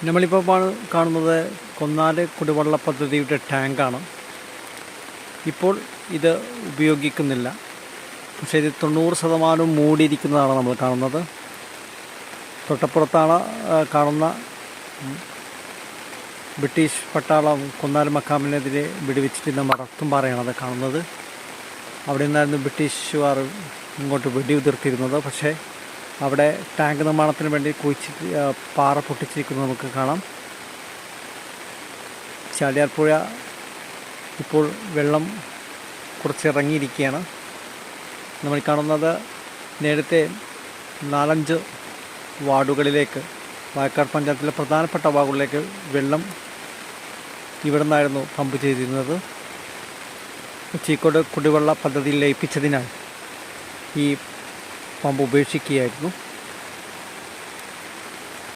നമ്മളിപ്പോൾ കാണുന്നത് കൊന്നാല് കുടിവെള്ള പദ്ധതിയുടെ ടാങ്കാണ്. ഇപ്പോൾ ഇത് ഉപയോഗിക്കുന്നില്ല, പക്ഷേ ഇത് 90% മൂടിയിരിക്കുന്നതാണ് നമ്മൾ കാണുന്നത്. തൊട്ടപ്പുറത്താണ് കാണുന്ന ബ്രിട്ടീഷ് പട്ടാളം കൊന്നാല് മക്കാമിനെതിരെ വെടിവെച്ചിരുന്ന മടത്തുംപാറയാണത് കാണുന്നത്. അവിടെ നിന്നായിരുന്നു ബ്രിട്ടീഷുകാർ ഇങ്ങോട്ട് വെടിയുതിർത്തിരുന്നത്. പക്ഷേ അവിടെ ടാങ്ക് നിർമ്മാണത്തിന് വേണ്ടി പാറ പൊട്ടിച്ചിരിക്കുന്നത് നമുക്ക് കാണാം. ചാലിയാർ പുഴ ഇപ്പോൾ വെള്ളം കുറച്ചിറങ്ങിയിരിക്കുകയാണ്. നമ്മൾ കാണുന്നത് നേരത്തെ 4-5 വാർഡുകളിലേക്ക്, വായക്കാട് പഞ്ചായത്തിലെ പ്രധാനപ്പെട്ട വാർഡുകളിലേക്ക് വെള്ളം ഇവിടെ നിന്നായിരുന്നു പമ്പ് ചെയ്തിരുന്നത്. ചീക്കോട് കുടിവെള്ള പദ്ധതിയിൽ ലയിപ്പിച്ചതിനാൽ ഈ പമ്പ് ഉപേക്ഷിക്കുകയായിരുന്നു.